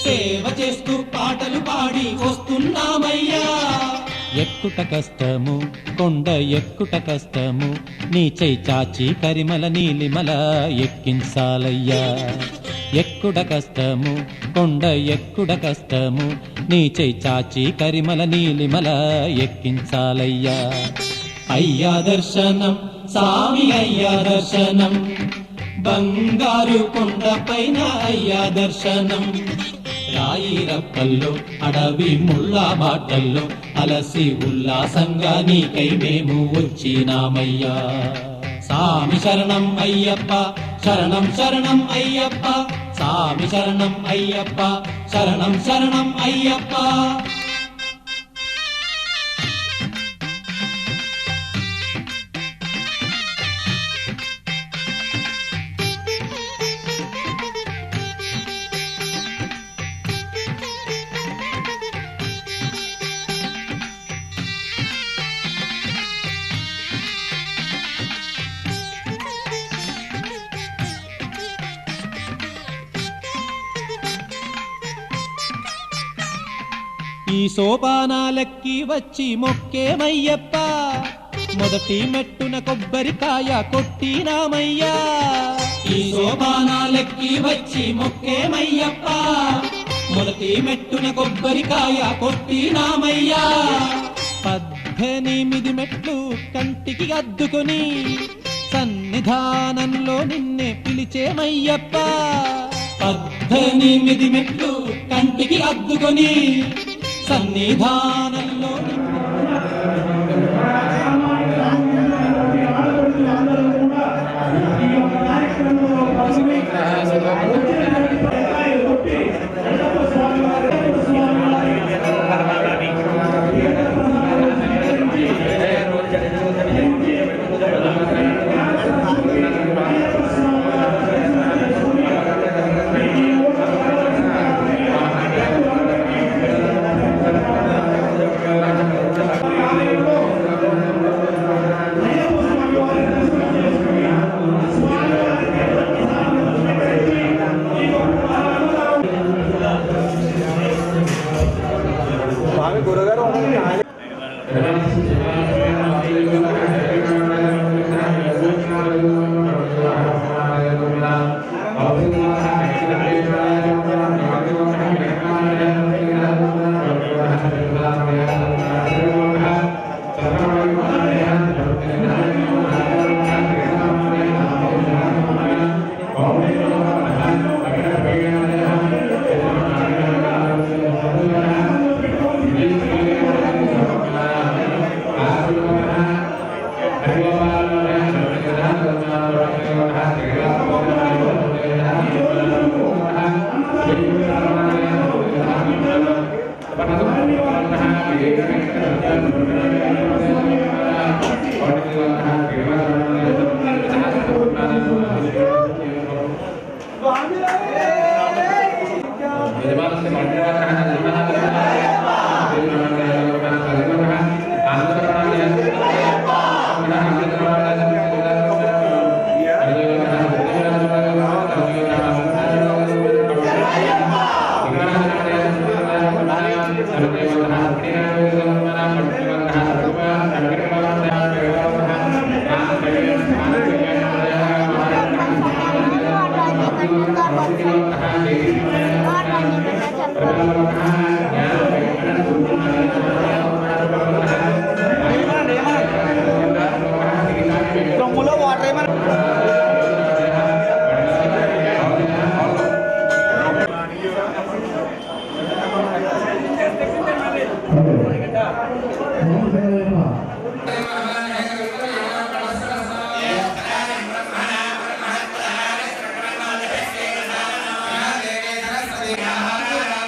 సేవ చేస్తూ పాటలు పాడి వస్తున్నామయ్యా. ఎక్కుట కష్టము కొండ ఎక్కుట కష్టము నీ చై చాచి కరిమల నీలిమల ఎక్కించాలయ్యా. ఎక్కుడ కష్టము కొండ ఎక్కుడ కష్టము నీ చై చాచి కరిమల నీలిమల ఎక్కించాలయ్యా. అయ్యా దర్శనం స్వామి అయ్యా దర్శనం బంగారు కొండ పైన అయ్యా దర్శనం. రాయి రప్పల్లో అడవి ముళ్ళ బాటల్లో అలసి ఉల్లాసంగా నీకై మేము వచ్చినామయ్యా. స్వామి శరణం అయ్యప్ప శరణం శరణం అయ్యప్ప స్వామి శరణం అయ్యప్ప శరణం శరణం అయ్యప్ప. ఈ సోపానాలెక్కి వచ్చి మొక్కేమయ్యప్ప మొదటి మెట్టున కొబ్బరికాయ కొట్టినామయ్యా. ఈ సోపానాలెక్కి వచ్చి మొక్కేమయ్యప్ప మొదటి మెట్టున కొబ్బరికాయ కొట్టినామయ్యా. 18 మెట్లు కంటికి అద్దుకొని సన్నిధానంలో నిన్నే పిలిచేమయ్యప్ప. 18 మెట్లు కంటికి అద్దుకొని సన్నిధానంలో Yeah.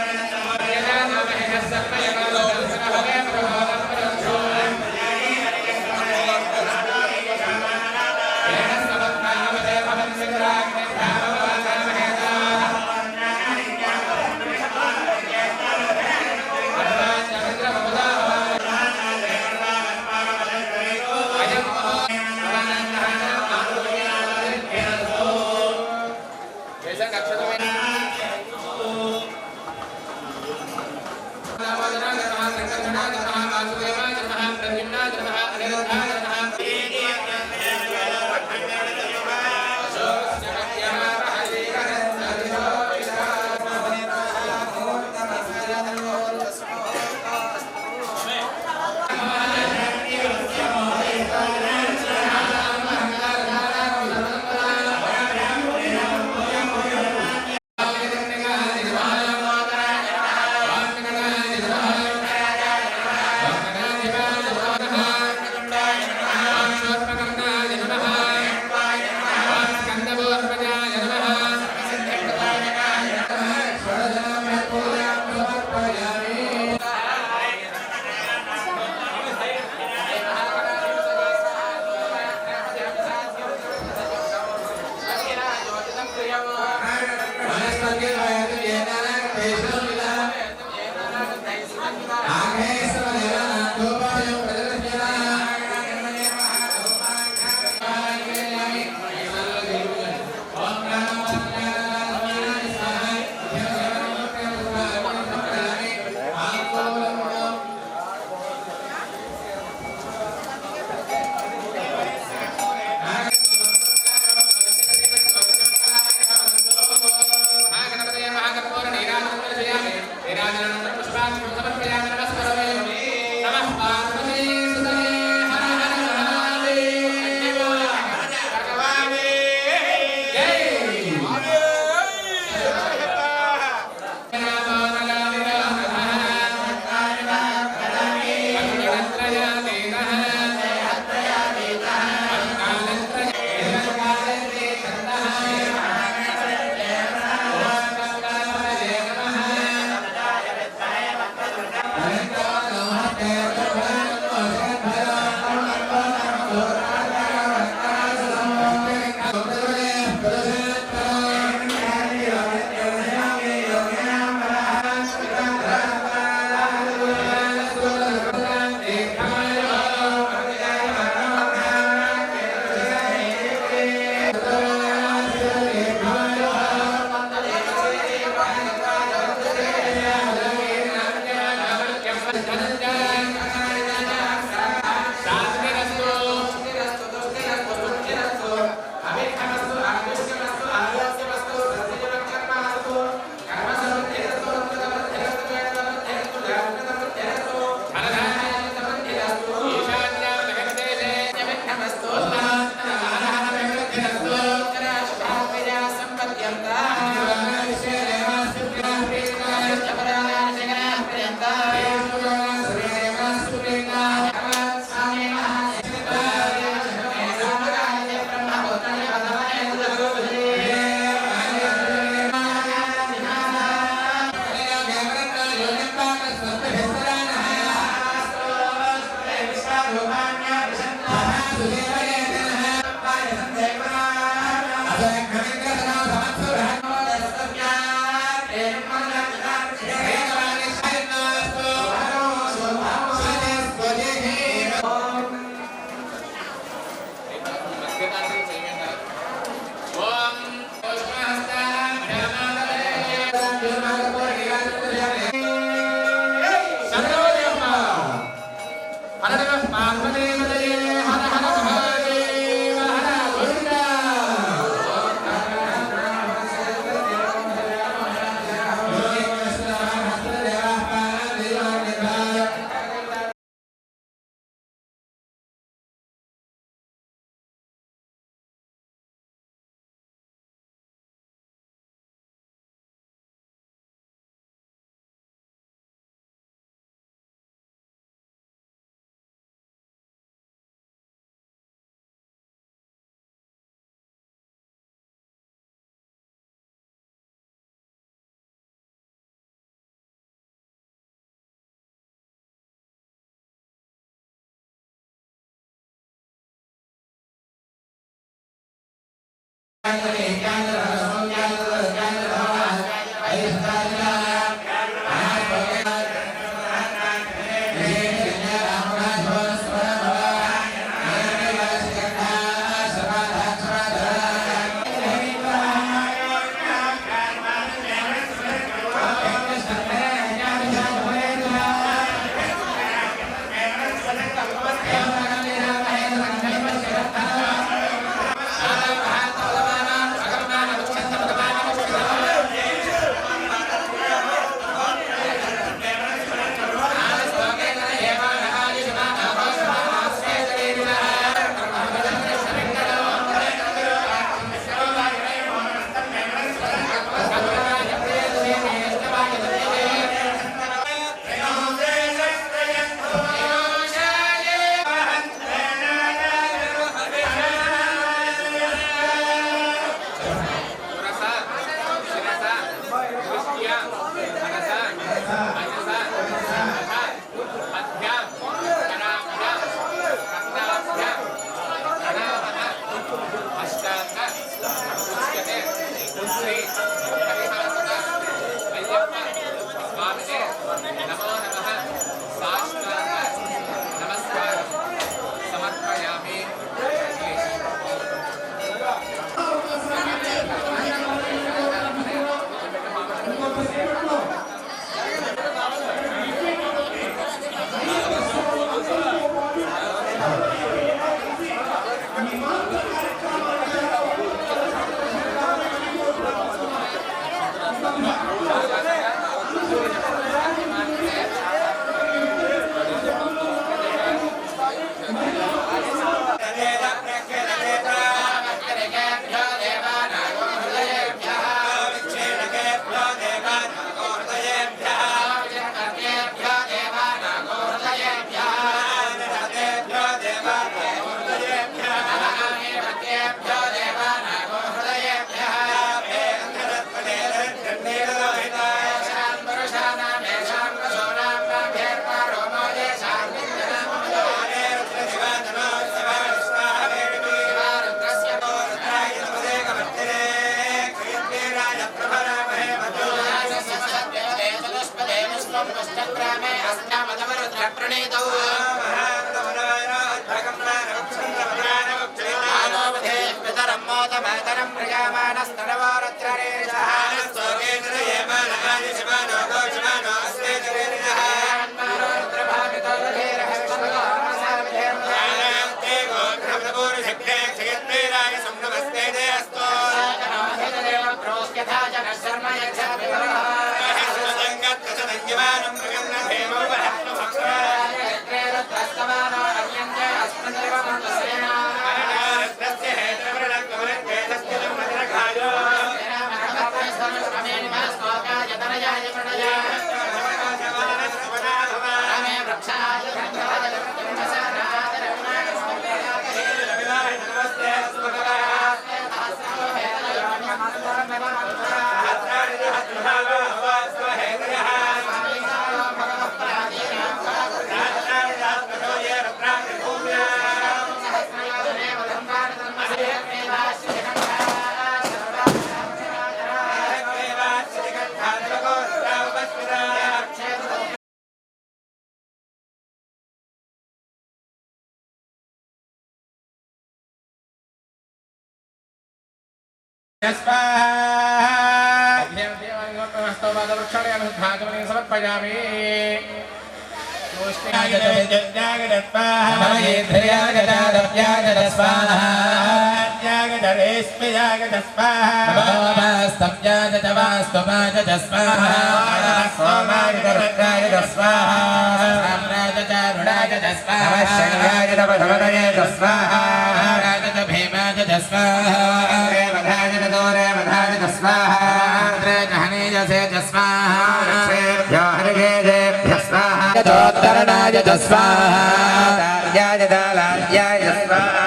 సమర్పయామి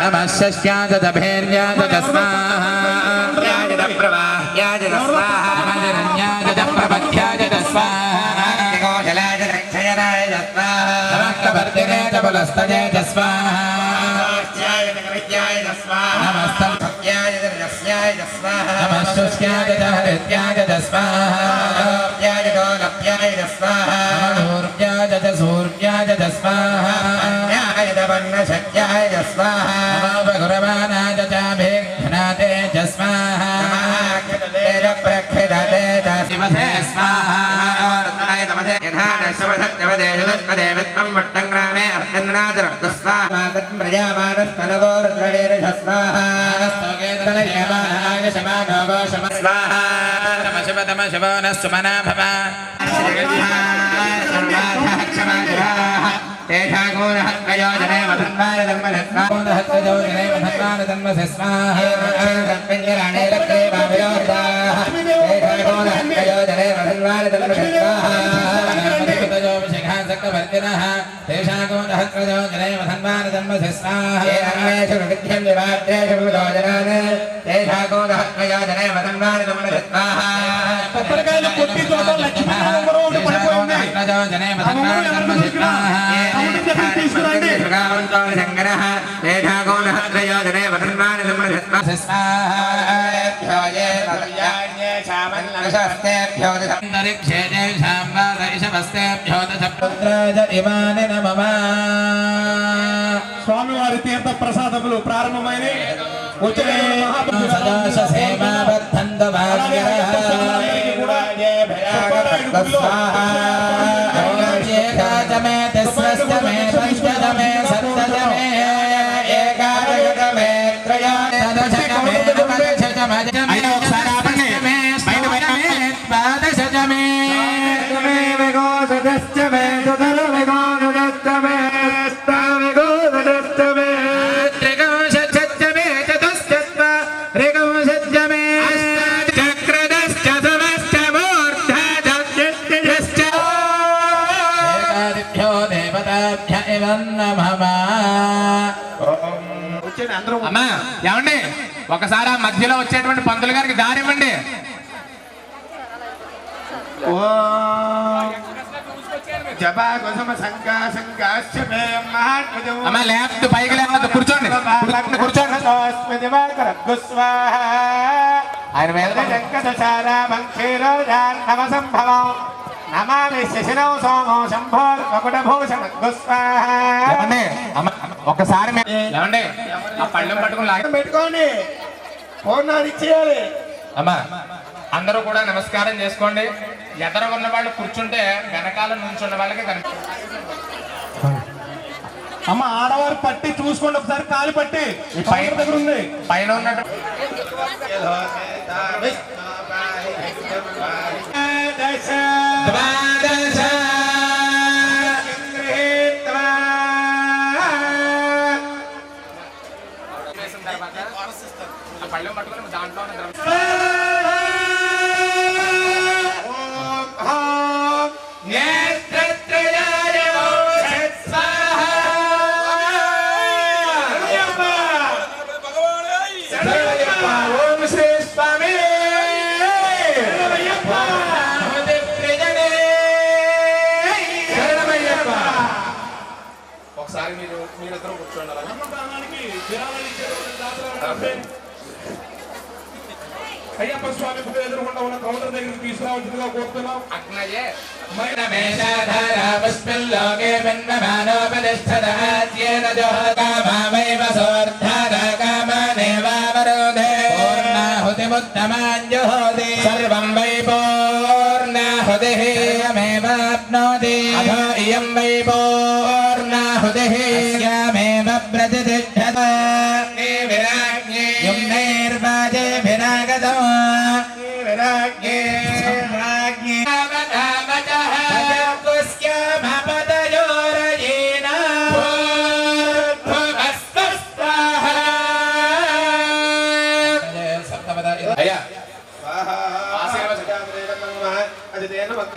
नमः शस्याय दभेर्याय स्वाहा प्रवाह्याय स्वाहा नमः प्रपथ्याय स्वाहा गोशलाय रक्षयनाय स्वाहा समस्तवर्तिने च पुलस्तये स्वाहा स्वाहा नमस्तम् च रस्याय च स्वाहा नमः शुष्याय च हरित्याय च स्वाहा लप्याय च लप्याय च स्वाहा सूर्याय च सूर्याय च स्वाहा न्याय च वर्णशक्याय च स्वाहा नमः गुरवाणाय च भेघ्नाते च स्वाहा प्रक्षिदते च शिवसे स्वाहा यथा दशवधत्वदे जगत्पदे वित्तं वट्टङ्ग्रामे अर्चन्नादरक्तः स्वाहा तत्प्रजामानस्तनवो रुद्रडेरः स्वाहा स्तोकेतनयमानाय शमानवो शम स्वाहा तम शिवो न सुमना भव तेषागोनहत्प्रयोजने मधन्वानधन्मसे स्वाहा पिञ्जराणे लक्ष्मे भावयोर्दाः तेषागोनहत्प्रयोजने मधन्वानधन्मसे स्वाहा चक्रवर्तिनः तेषागोनहत्प्रयोजने मधन्वानधन्मसे स्वाहा अन्वेषु विद्यं विवाद्येषु विलोचनान् तेषागोनहत्प्रयोजने मधन्वानधन्मसे स्वाहा प्रयोजने मधन्वानधन्मसे स्वाहा शङ्करः तेषागोनहत्प्रयोजने मधन्वानधन्मसे अन्तरिक्षे तेषां वादईशवस्तेभ्यो दशपुत्राय इमानि नमः స్వామివారి తీర్థ ప్రసాదములు ప్రారంభమైనవి వచ్చే సదాశ సేమాబద్ధందవార్యః ఏకాదమే తిస్రష్టమే పంచదమే సప్తదమే ఏకాదశమే త్రయోదశమే నవదశమే ఒకసారి ఆపండి ద్వాదశమే అమ్మా ఏమండి ఒకసారి ఆ మధ్యలో వచ్చేటువంటి పంతులు గారికి దారి ఇవ్వండి. అమ్మా లేకపోతే పైకి లేకపోతే కూర్చోండి కూర్చోండి ఆయన మీద నమామి శశినౌ సోమో శంభో మకుటభూషణ ఏమండి అమ్మ ఒకసారి ఏమండి ఆ పళ్ళెం పట్టుకుని లాగి పెట్టుకోండి పూర్ణాలు ఇచ్చేయాలి. అమ్మా అందరూ కూడా నమస్కారం చేసుకోండి. ఎదర ఉన్న వాళ్ళు కూర్చుంటే వెనకాల నుంచున్న వాళ్ళకి అమ్మ ఆడవారు పట్టి చూసుకోండి ఒకసారి కాలు పట్టి దగ్గర ఉంది పైన ఉన్నట్టు పళ్ళెం పట్టుకుని దాంట్లో ఒకసారి మీరిద్దరూ కూర్చోండి. అయ్యప్ప స్వామి ఎదురుకుండా ఉన్న కౌంటర్ దగ్గరికి తీసుకురావాల్సిందిగా కోరుతున్నాం. అగ్నయే పుష్పల్లోకే మన్మమానోపతిష్ఠదాత్యేన జోకామైవ సోర్ధారకామనేవావరోధే పూర్ణాహుతిముత్తమాంజుహోతి సర్వం వై పూర్ణాహుతిః యమేవాప్నోతి అథో ఇయం వై పూర్ణాహుతిః యమేవ ప్రతిష్ఠతే విరాజ్ఞే యుమ్నైర్వాజే విరాగతో విరాజ్ఞే రాజ్ఞే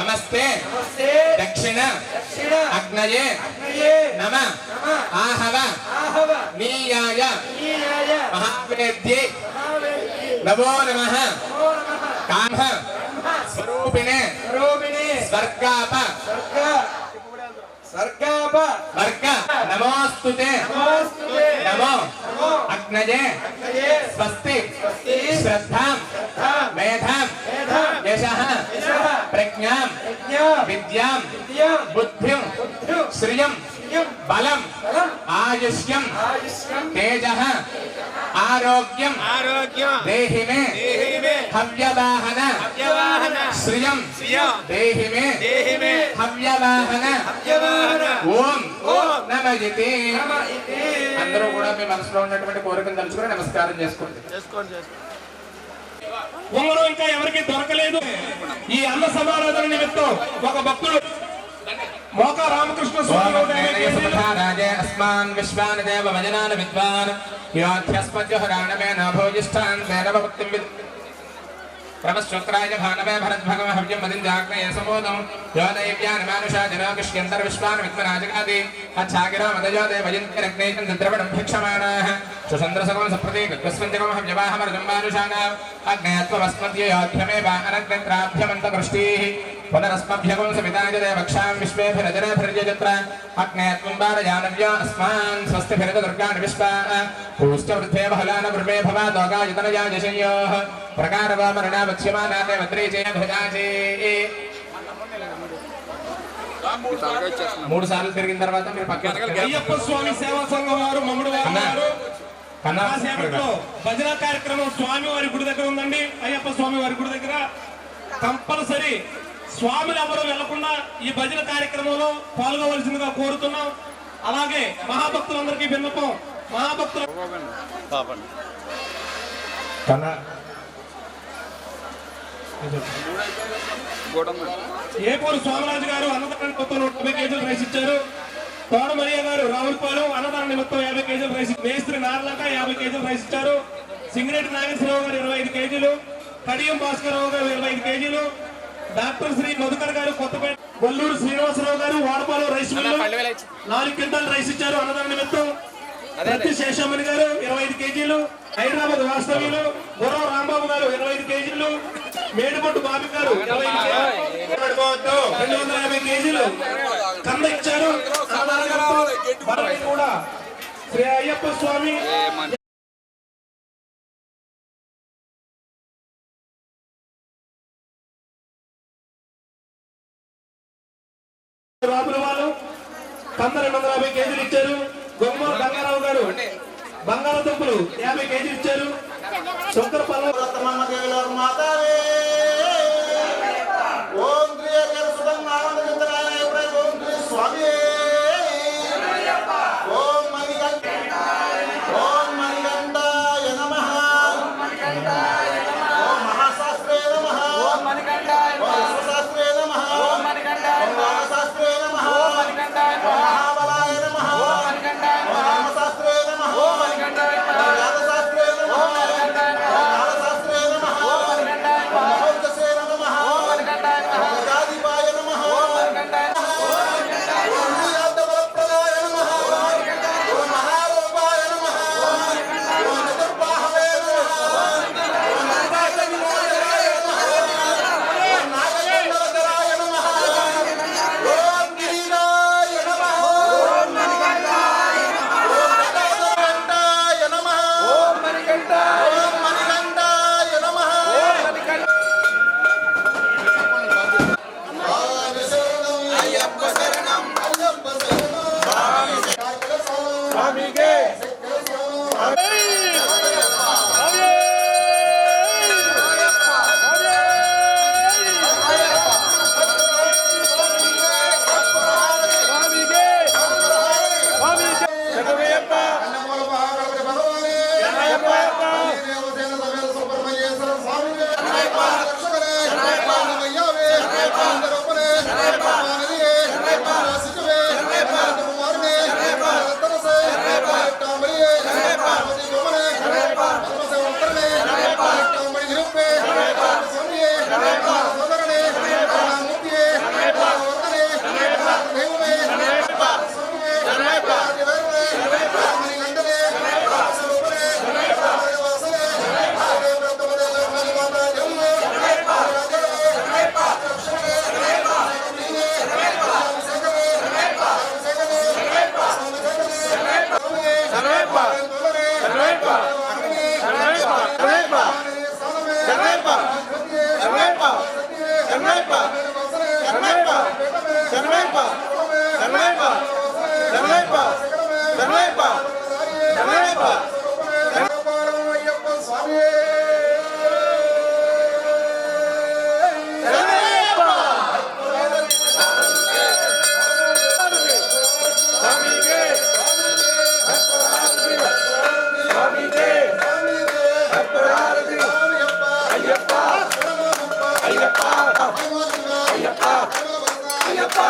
నమస్తే దక్షిణ అగ్నయే నమ ఆహవ నీయాయ మహావేద్యే నమో నమః కామ స్వరూపిణే స్వర్గాప వర్గ నమోస్తుతే నమో అగ్నయే స్వస్తి శ్రద్ధాం మేధాం యశః ప్రజ్ఞాం విద్యాం బుద్ధిం శ్రియం బలం ఆయుష్యం తేజః ఆరోగ్యం దేహి మే హవ్యవాహన శ్రియం దేహి మే హవ్యవాహన ఓం నమః. అందరూ కూడా మీ మనసులో ఉన్నటువంటి కోరికను తలుచుకుని నమస్కారం చేసుకోండి. ఉంగరం ఇంకా ఎవరికి దొరకలేదు. ఈ అన్న సమారాధన నిమిత్తం ఒక భక్తుడు మోకా రామకృష్ణ స్వామి అస్మాన్ విశ్వాన్ దేవ వజనాన్ విద్వాన్ యోధ్యస్మజ్జహరాణమేన భోజిష్ఠాన్ తేన భక్తిం విద్ ప్రమశ్చక్రాయ భానవే భరద్భగవ హవ్యం మదింజాగ్నయ సమోదం యోదైవ్యాన్ మానుషా జనకృష్యంతర్ విశ్వాన్ విద్మనాజగాది అచ్ఛాగిరా మదయో దేవయంతిరగ్నేశం ద్రవణం భిక్షమాణాః సుచంద్రసగం సప్రతీకస్వంజగం హవ్యవాహమర్జం మానుషానాం అగ్నేయత్వమస్మద్య యోధ్యమేవ అనగ్నత్రాభ్యమంతకృష్టీః పునరస్మభ్యగం సమితాయ దేవక్షాం విశ్వేభిరజనభిర్యజత్ర అగ్నేయత్వం వారయానవ్య అస్మాన్ స్వస్తిభిరజ దుర్గాన్ విశ్వా పూష్ట వృద్ధే బహలాన వృమే భవాదోగాయతనయా జశయోః ప్రకారవామరణావక్ష్యమానాతే వద్రీచే భుజాచే. 3 సార్లు తిరిగిన తర్వాత మీరు పక్కన అయ్యప్ప స్వామి సేవా సంఘం వారు మమ్మడి వారు భజన కార్యక్రమం స్వామి వారి గుడి దగ్గర ఉందండి. అయ్యప్ప స్వామి వారి గుడి దగ్గర కంపల్సరీ స్వాములు ఎవరు వెళ్లకుండా ఈ భజన కార్యక్రమంలో పాల్గొవలసిందిగా కోరుతున్నాం. అలాగే మహాభక్తులందరికీ విన్నపం, మహాభక్తులు ఏపూరు స్వామిరాజు గారు అన్నదానం నిమిత్తం 150 కేజీలు రైస్ ఇచ్చారు. తోడమయ్య గారు రావులపాలెం అన్నదానం నిమిత్తం 50 కేజీలు రైస్, మేస్త్రి నార్లంక 50 కేజీలు రైస్ ఇచ్చారు. సింగిరెడ్డి నాగేశ్వరరావు గారు 25 కేజీలు, కడియం భాస్కరరావు గారు 25 కేజీలు, డాక్టర్ శ్రీ మధుకర్ గారు కొత్తపేట, గొల్లూరు శ్రీనివాసరావు గారు Vadapalem rice mill 4 quintal rice ఇచ్చారు అన్నదానం నిమిత్తం. ప్రతి శేషమ్మని గారు 25 కేజీలు, హైదరాబాద్ వాస్తవ్యులు గుర్రం రాంబాబు గారు 25 కేజీలు, మేడిపట్టు బాబి గారు 250 కేజీలు కంద ఇచ్చారు. కూడా శ్రీ అయ్యప్ప స్వామి రాపుల వాళ్ళు కంద 250 కేజీలు ఇచ్చారు. గొమ్మూరు గంగారావు గారు బంగాళదుంపలు 50 కేజీలు ఇచ్చారు. శంకరపల్లి అయ్యప్ప